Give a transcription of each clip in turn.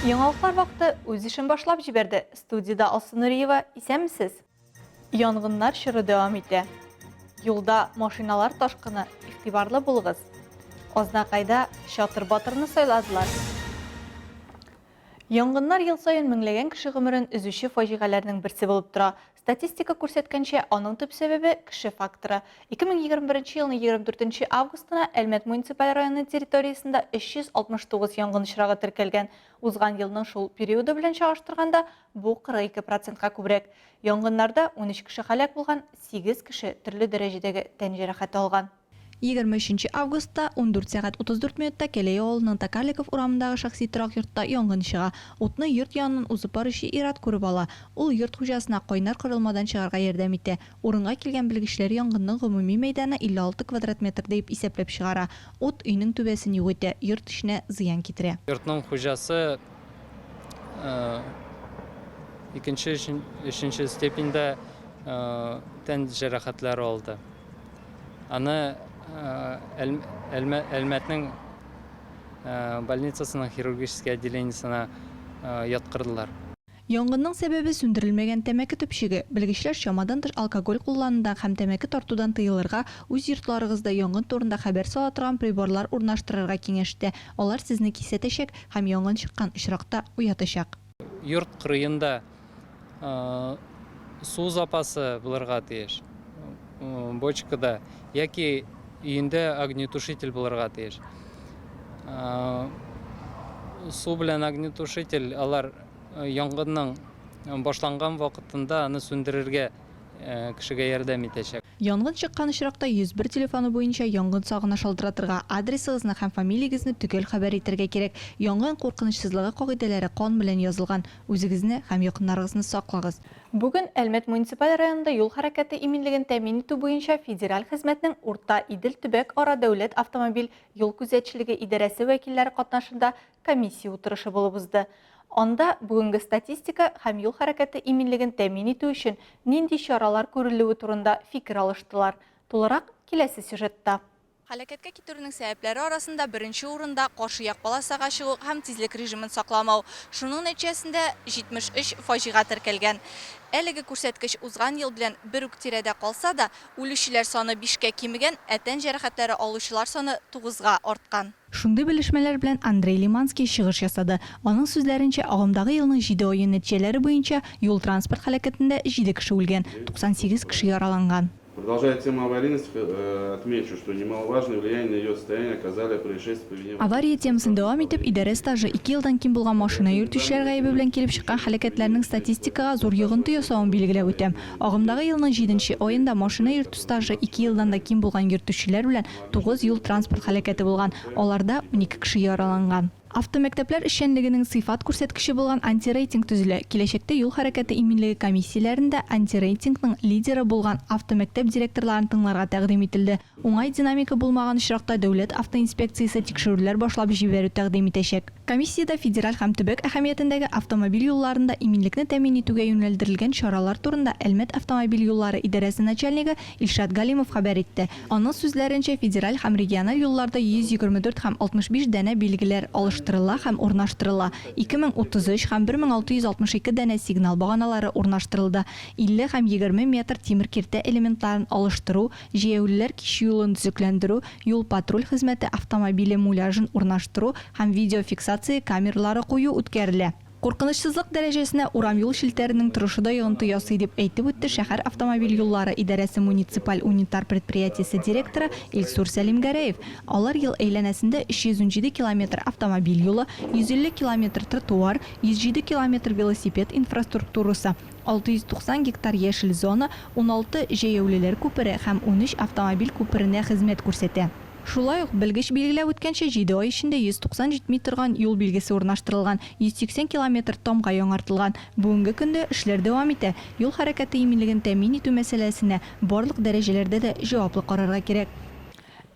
Яңалыклар вакыты үз ишен башлап җибәрде. Студияда Алсу Нуриева, исәнмесез? Янгыннар чоры дәвам итә. Юлда машиналар ташкыны, игътибарлы булыгыз. Азнакайда Чатыр батырны сайладылар. Янгыннар ел сайын меңләгән кеше гомерен үзүче фаҗигаләрнең берсе булып тора. Статистика күрсәткәнчә, аның төп сәбәбе кеше факторы. 2021 елның 24 августына Әлмәт муниципаль районы территориясендә 369 янгын очрагы теркәлгән. Узган елның шул периоды белән чагыштырганда, бу 42%-ка күбрәк. Янгыннарда 13 кеше һәлак булган, 8 кеше төрле дәрәҗәдәге тән җәрәхәте алган. 23 августта 14 сәгать 34 минутта Кәләй авылының Токарликов урамындагы шәхси торак йортта янгын чыга. Утны йорт янынан узып баручы ир-ат күреп ала. Ул йорт хуҗасына кайнар корылмадан чыгарга ярдәм итә. Урынга килгән белгечләр янгынның гомуми мәйданы 56 квадрат метр дип исәпләп чыгара. Ут өйнең түбәсен юк итә, йорт эченә зыян китерә. Йортның хуҗасы икенче, өченче степендә тән җәрәхәтләре алды. Аны Әлмәтнең больницасының хирургический отделениесына яткырдылар. Янгынның сәбәбе сүндерелмәгән тәмәке төпчеге. Белгечләр чамадан тыш алкоголь кулланудан һәм тәмәке тартудан тыелырга, үз йортларыгызда янгын турында хәбәр сала торган приборлар урнаштырырга киңәш итә. Алар сезне кисәтәчәк һәм янгын чыккан очракта уятачак. Йорт кырыенда су запасы булырга тиеш. Бочкада яки өйендә огнетушитель булырга тиеш. Су белән огнетушитель алар янгынның башланган вакытында аны сүндерергә кешегә ярдәм итәчәк. Янгын чыккан очракта 101 телефоны буенча янгын сагына шалтыратырга, адресыгызны һәм фамилиягезне төгәл хәбәр итәргә кирәк. Янгын куркынычсызлыгы кагыйдәләре кан белән язылган. Үзегезне һәм якыннарыгызны саклагыз. Бүген Әлмәт муниципаль районында юл хәрәкәте иминлеген тәэмин итү буенча федераль хезмәтнең Урта Идел төбәк ара дәүләт автомобиль юл күзәтчелеге идарәсе вәкилләре катнашында комиссия утырышы булып узды. Анда бүгенге статистика һәм юл хәрәкәте иминлеген тәэмин итү өчен нинди чаралар күрелүе турында фикер алыштылар. Тулырак киләсе сюжетта. Хәлакәткә китерүнең сәбәпләре арасында беренче урында каршы як полосага чыгу һәм тизлек режимын сакламау. Шуның нәтиҗәсендә 73 фаҗига теркәлгән. Әлеге күрсәткеч узган ел белән бер үк тирәдә калса да, үлүчеләр саны 5-кә кимегән, тән җәрәхәтләре алучылар саны 9-га арткан. Шундый белешмәләр белән Андрей Лиманский чыгыш ясады. Аның сүзләренчә, агымдагы елның 7 ае нәтиҗәләре буенча юл транспорт һәлакәтендә 7 кеше үлгән, 98 кеше яраланган. Продолжая тему аварийности, отмечу, что немаловажное влияние на ее состояние оказали происшествия по вине. Авария темасын дәвам итеп, идарә стажы 2 елдан ким булган машина йөртүчеләр гаебе белән килеп чыккан хәлакәтләрнең статистикага зур йогынты ясавын билгеләп үтәм. Агымдагы елның 7 аенда машина йөртү стажы 2 елдан да ким булган йөртүчеләр белән 9 юл транспорт хәлакәте булган. Аларда 12 кеше яраланган. Автомәктәпләр эшчәнлегенең сыйфат күрсәткече булган антирейтинг төзелә. Киләчәктә юл хәрәкәте иминлеге комиссияләрендә антирейтингның лидеры булган автомәктәп директорларын тыңларга тәкъдим ителде. Уңай динамика булмаган очракта дәүләт автоинспекциясе тикшерүләр башлап җибәрү тәкъдим итәчәк. Комиссиядә федераль һәм төбәк әһәмиятендәге автомобиль юлларында иминлекне тәэмин итүгә юнәлдерелгән чаралар турында Әлмәт автомобиль юллары идарәсе начальнигы Илшат Галимов хәбәр итте. Аның сүзләренчә, федераль һәм региональ юлларда 124 һәм 65 дәнә билгеләр алыштырыла һәм урнаштырыла. 2033 һәм 1662 дәнә сигнал баганалары урнаштырылды. 50 һәм 20 метр тимер киртә элементларын алыштыру, җәяүлеләр кич юлын төзекләндерү, юл патруль хезмәте автомобиле муляжын урнаштыру һәм видеофиксация камералары кую үткәрелә. Куркынычсызлык дәрәҗәсенә урам юл шелтәренең торышы да йогынты ясый дип әйтеп үтте шәһәр автомобиль юллары идарәсе муниципаль унитар предприятиесе директоры Илсур Сәлимгәрәев. Алар ел әйләнәсендә 317 километр автомобиль юлы, 150 километр тротуар, 107 километр велосипед инфраструктурасы, 690 гектар яшел зона, 16 җәяүлеләр күпере һәм 13 автомобиль күперенә хезмәт күрсәтә. Шулай ук белгеч билгеләп үткәнчә 7 ай эчендә 190 җитми торган юл билгесе урнаштырылган, 180 километр тамга яңартылган. Бүгенге көндә эшләр дәвам итә. Юл хәрәкәте иминлеген тәэмин итү мәсьәләсенә барлык дәрәҗәләрдә дә җаваплы карарга кирәк.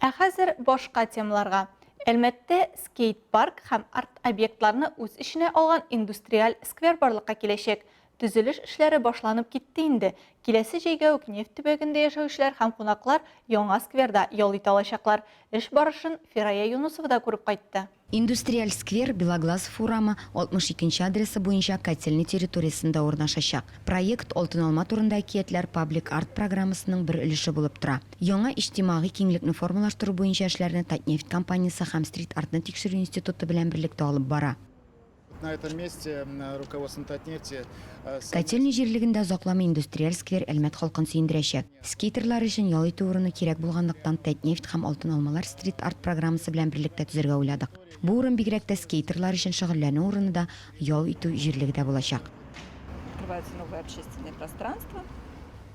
Ә хәзер башка темаларга. Әлмәттә скейт-парк һәм арт объектларны үз эченә алган индустриаль сквер барлыкка киләчәк. Түзелеш эшләре башланып китте инде. Киләсе җәйгә үк нефть төбәгендә яшәүчеләр һәм кунаклар яңа скверда ял итә алачаклар. Эш барышын Фирая Юнусова да күреп кайтты. Индустриаль сквер Белоглазов урамы 62 адресы буенча котельный территориясында урнашачак. Проект Алтын алма турында әкиятләр паблик арт программасының бер өлеше булып тора. Яңа иҗтимагый киңлекне формалаштыру буенча эшләрне Татнефть компаниясе һәм Стрит артны тикшерү институты белән берлектә алып бара. На этом месте руководство Татнефти Котельный җирлегендә заклама индустриаль сквер Әлмәт халкын сөендерәчәк. Скейтерлар өчен ял итү урыны кирәк булганлыктан Татнефть һәм Алтын алмалар Стрит арт программасы белән берлектә төзергә уйладык. Бу урын бигрәк тә скейтерлар өчен шөгыльләнү урыны да ял итү җирлегендә булачак. Открывается новое общественное пространство.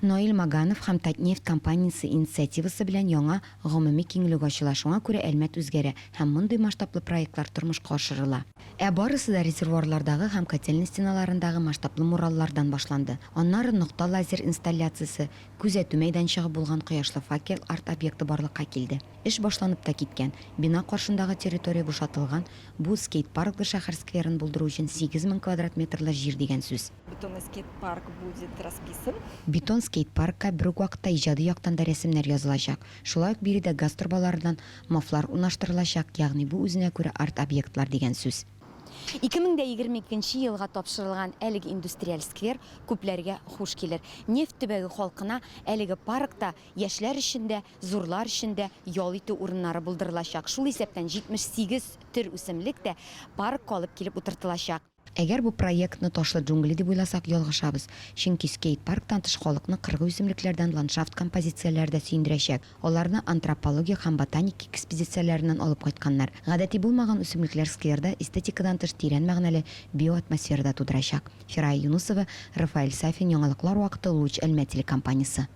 Ноил Маганов һәм Татнефть компаниясе инициативасы белән яңа гомуми киңлек ачыла. Шуңа күрә Әлмәт үзгәрә һәм мондай масштаблы проектлар тормышка ашырыла. Барысы да резервуарлардагы һәм котельный стеналарындагы масштаблы мураллардан башланды. Аннары нокта лазер инсталляциясе, күзәтү мәйданчыгы булган кояшлы факел арт объекты барлыкка килде. Эш башланып та киткән. Бина каршындагы территория бушатылган. Бу скейт-парклы шәһәр скверын булдыру өчен 8000 квадрат метрлы җир дигән сүз. Бетонный скейт-парк будет расписан. Бетон скейт-паркка бер үк вакытта иҗади яктан да рәсемнәр язылачак. Шулай ук биредә газ трубалардан мафлар урнаштырылачак, ягъни бу үзенә күрә арт объектлар дигән сүз. 2022 елга тапшырылган әлеге индустриаль сквер күпләргә хуш килер. Нефть төбәге халкына әлеге паркта яшьләр өчен дә, зурлар өчен дә ял итү урыннары булдырылачак. Шул исәптән 78 төр үсемлек тә паркка алып килеп утыртылачак. Әгәр бу проектны ташлы джунгли дип уйласак ялгышабыз. Чөнки скейт-парктан тыш халыкны кыргы үсемлекләрдән ландшафт композицияләрдә сөендерәчәк. Аларны антропология һәм ботаник экспедицияләреннән алып кайтканнар. Гадәти булмаган үсемлекләр скверда эстетикадан тыш тирән мәгънәле биоатмосферада тудырачак. Фирая Юнусова, Рафаэль Сафин, яңалыклар вакыты Луч Әлмәт телекомпаниясе.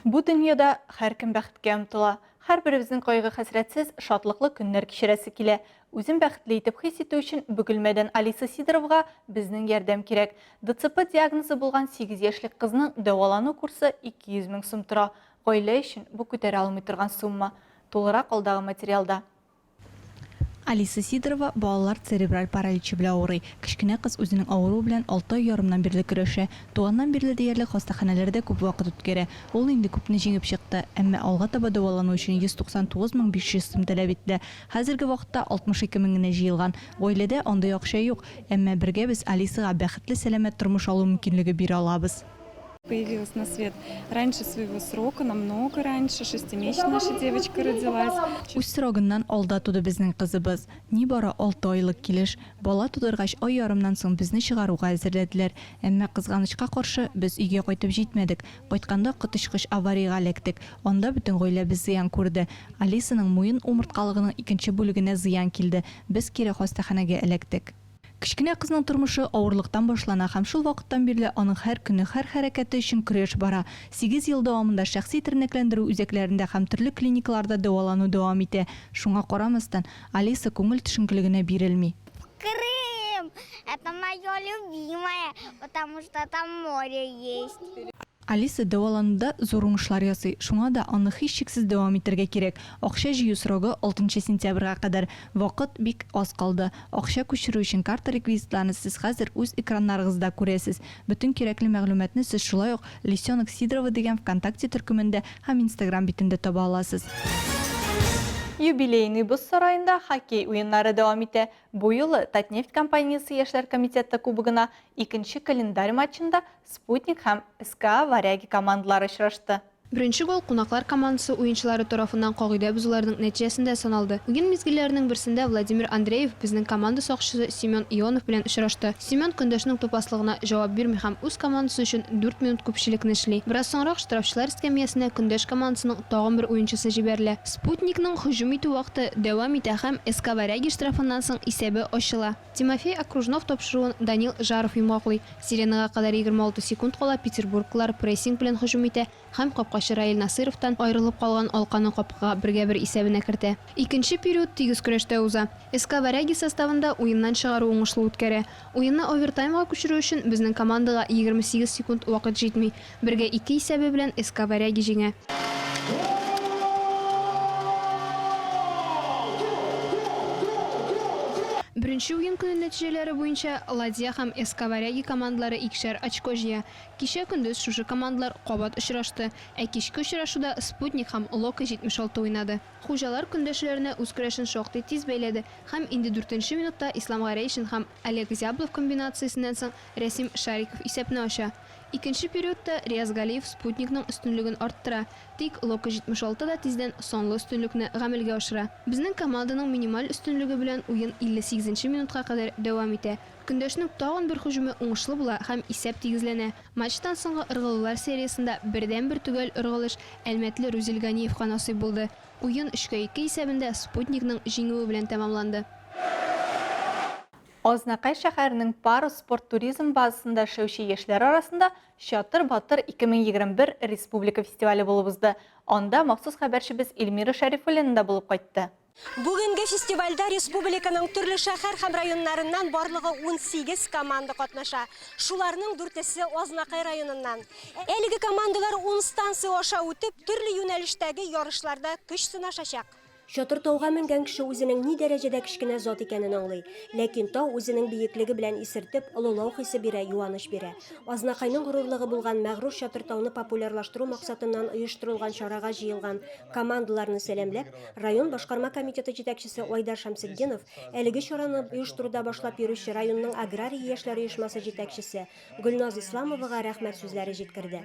Бу дөньяда һәркем бәхеткә омтыла. Һәрберебезнең кайгы хәсрәтсез, шатлыклы көннәр кичерәсе килә. Үзен бәхетле итеп хис итү өчен Бөгелмәдән Алиса Сидоровга безнең ярдәм кирәк. ДЦП диагнозы булган 8 яшьлек кызның дәвалану курсы 200 мең сум тора. Гаилә өчен бу күтәрә алмый торган сумма. Тулырак алдагы материалда. Алиса Сидорова балалар церебраль параличы белән авырый. Кечкенә кыз үзенең авыру белән 6 ай ярымнан бирле көрәшә. Туганнан бирле диярлек хастаханәләрдә күп вакыт үткәрә. Ул инде күпне җиңеп чыкты, әмма алга таба дәвалану өчен 199 500 сум таләп ителә. Хәзерге вакытта 62 мең генә җыелган. Гаиләдә андый акча юк, әмма бергә без Алисага бәхетле сәламәт тормыш алу мөмкинлеге бирә алабыз. Появилась на свет раньше своего срока, намного раньше, 6-месячная наша девочка родилась. Үз срогыннан алда туды безнең кызыбыз. Нибары 6 айлык килеш. Бала тудыргач ай ярымнан соң безне чыгаруга әзерләделәр. Әмма кызганычка каршы без өйгә кайтып җитмәдек. Кайтканда котычкыч аварияга эләктек. Анда бөтен гаиләбез зыян күрде. Алисаның муен умырткалыгының икенче бүлегенә зыян килде. Без кире хастаханәгә эләктек. Кечкенә кызның тормышы авырлыктан башлана һәм шул вакыттан бирле аның һәр көне һәр хәрәкәте өчен көрәш бара. 8 ел дәвамында шәхси тернәкләндерү үзәкләрендә һәм төрле клиникаларда дәвалану дәвам итә. Шуңа карамастан Алиса күңел төшенкелегенә бирелми. Крым! Это мое любимое, потому что там море есть. Алиса дәвалануда зур уңышлар ясый. Шуңа да аны һичшиксез дәвам итәргә кирәк. Акча җыю срогы 6 сентябрьгә кадәр. Вакыт бик аз калды. Акча күчерү өчен карта реквизитларны сез хәзер үз экраннарыгызда күрәсез. Бөтен кирәкле мәгълүматны сез шулай ук Лисенок Сидорова дигән ВКонтакте төркемендә һәм Инстаграм битендә таба аласыз. Юбилейный боз сарайында хоккей уеннары дәвам итә. Бу юлы Татнефть компаниясе яшьләр комитеты кубогына 2-нче календарь матчында Спутник һәм СКА Варяги командалары очрашты. Беренче гол кунаклар командасы уенчылары тарафыннан кагыйдә бузуларның нәтиҗәсендә саналды. Уен мизгилләренең берсендә Владимир Андреев безнең команда сакчысы Семен Ионов белән очрашты. Семен көндәшнең топаслыгына җавап бирми һәм үз командасы өчен 4 минут күпчелекне эшли. Бераз соңрак штрафчылар эскәмиясенә көндәш командасының тагын бер уенчысы җибәрелә. Спутникның һөҗүм итү вакыты дәвам итә һәм СК Варяги штрафыннан соң исәбе ачыла. Тимофей Окружнов тапшыруын Данил Жаров йомгаклый. Сиренага кадәр 26 секунд кала Петербурглар прессинг белән һөҗүм итә һәм капкачы Раил Насыровтан айрылып калган алканы капкага 1-1 исәбенә кертә. Икенче период тигез көрәштә уза. СК Варяги составында уеннан чыгару уңышлы үткәрә. Уенны овертаймга күчерү өчен безнең командага 28 секунд вакыт җитми. 1-2 исәбе белән СК Варяги җиңә. Беренче уен көне нәтиҗәләре буенча Ладья һәм Эскаваряги командалары 2 очко җыя. Кичә көндез шушы командалар кабат очрашты, ә кичке очрашуда Спутник һәм Лока 76 уйнады. Хуҗалар көндәшләренә үз көрәшен шактый тиз бәйләде һәм инде 4нче минутта Ислам Гарәйшин һәм Олег Зяблов комбинациясеннән соң Рәсим Шариков исәпне ача. Икенче периодта Рияз Галиев Спутникның өстенлеген арттыра, тик Лока 76 да тиздән сонлы өстенлекне гамәлгә ашыра. Безнең команданың минималь өстенлеге белән уен 58нче минутка кадәр дәвам итә. Көндәшнең тагын бер һөҗүме уңышлы була һәм исәп тигезләнә. Матчтан соңгы ыргылулар сериясында бердән-бер түгел ыргылыш Әлмәтле Рүзил Ганиевка насыйп булды. Уен 3-2 исәбендә Спутникның җиңүе белән тәмамланды. Азнакай шәһәренең Парус спорт туризм базасында эшләүче яшьләр арасында Чатыр Батыр 2021 республика фестивале булып узды. Анда махсус хәбәрчебез Эльмира Шәрифуллина да булып кайтты. Бүгенге фестивальдә республиканың төрле шәһәр һәм районнарыннан барлыгы 18 команда катнаша. Шуларның 4-се Азнакай районыннан. Әлеге командалар 10 станция аша үтеп, төрле юнәлештәге ярышларда көч сынашачак. Чатыр тауга менгән кеше үзенең ни дәрәҗәдә кечкенә зат икәнен аңлый, ләкин тау үзенең биеклеге белән исертеп, олылау хисе бирә, юаныш бирә. Азнакайның горурлыгы булган мәгърур Чатыр тауны популярлаштыру максатыннан оештырылган чарага җыелган командаларны сәламләп, район башкарма комитеты җитәкчесе Айдар Шамсетдинов, әлеге чараны оештыруда башлап йөрүче районның аграрий яшьләр оешмасы җитәкчесе Гөлназ Исламовага рәхмәт сүзләре җиткерде.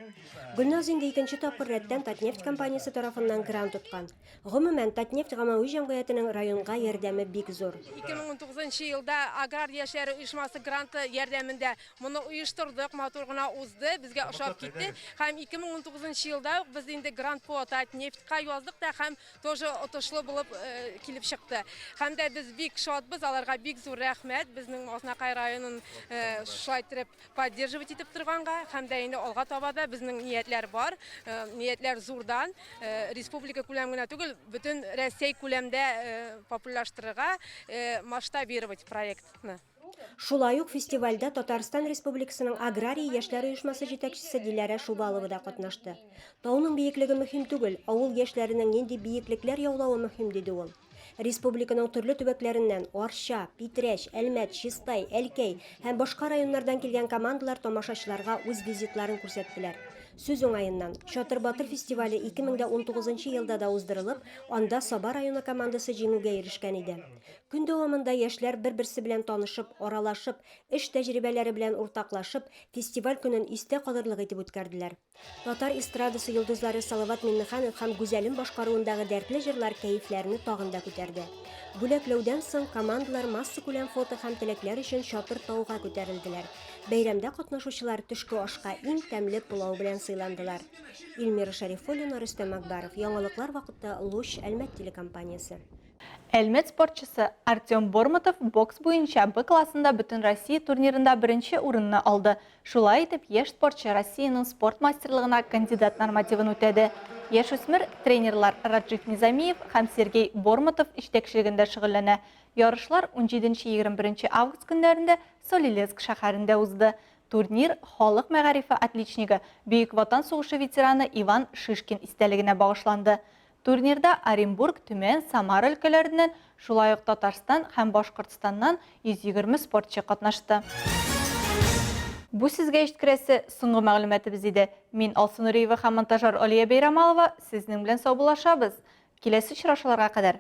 Гөлназ инде икенче тапкыр рәттән Татнефть компаниясе тарафыннан грант тоткан. Гомумән Татнефть гамәви җәмгыятенең районга ярдәме бик зур. 2019 елда аграр яшьләре оешмасы гранты ярдәмендә моны оештырдык, матур гына узды, безгә ошап китте. Һәм 2019 елда без инде грант по Татнефтька яздык та һәм тоже отышлы булып килеп чыкты. Һәм дә без бик шатбыз, аларга бик зур рәхмәт. Безнең Азнакай районын шулай итеп поддерживать итеп торганга, һәм дә инде алга таба да безнең ниятләр бар. Ниятләр зурдан республика күләмендә түгел, бөтен Россия күләмдә популярлаштырырга масштабировать проектны. Шулай ук фестивальдә Татарстан Республикасының аграрий яшьләр оешмасы җитәкчесе Диләрә Шубалова да катнашты. Тауның биеклеге мөһим түгел, авыл яшьләренең нинди биеклекләр яулавы мөһим диде ул. Республиканың төрле төбәкләреннән Арча, Питрәч, Әлмәт, Чистай, Әлкәй һәм башка районнардан килгән командалар тамашачыларга үз визитларын күрсәттеләр. Сүз уңаеннан, Чатыр Батыр фестивале 2019 елда да уздырылып, анда Саба районы командасы җиңүгә ирешкән иде. Көн дәвамында яшьләр бер-берсе белән танышып, аралашып, эш тәҗрибәләре белән уртаклашып, фестиваль көнен истә калырлык итеп үткәрделәр. Татар эстрадасы йолдызлары Салават Миннеханов һәм Гүзәлем башкаруындагы дәртле җырлар кәефләрне тагын да күтәрде. Бүләкләүдән соң командалар масса күләм фото һәм теләкләр өчен Чатыр тауга күтәрелделәр. Бәйрәмдә катнашучылар төшке ашка иң тәмле пылау белән сыйландылар. Эльмира Шәрифуллина, Рөстәм Акбаров, яңалыклар вакытта Луч Әлмәт телекомпаниясе. Әлмәт спортчысы Артем Бормотов бокс буенча Б классында бөтен Россия турнирында беренче урынны алды. Шулай итеп, яшь спортчы Россиянең спорт мастерлыгына кандидат нормативын үтәде. Яшүсмер тренерлар Раджив Низамиев һәм Сергей Бормотов җитәкчелегендә шөгыльләнә. Ярышлар 17-21 август көннәрендә Солилецк шәһәрендә узды. Турнир халык мәгарифе отличнигы, Бөек Ватан сугышы ветераны Иван Шишкин истәлегенә багышланды. Турнирда Оренбург, Төмән, Самара өлкәләреннән, шулай ук Татарстан һәм Башкортстаннан 120 спортчы катнашты. Бу сезгә җиткерәсе соңгы мәгълүматыбыз иде. Мин Алсу Нуриева һәм монтажер Алия Бәйрамалова сезнең белән саубуллашабыз. Киләсе очрашуларга кадәр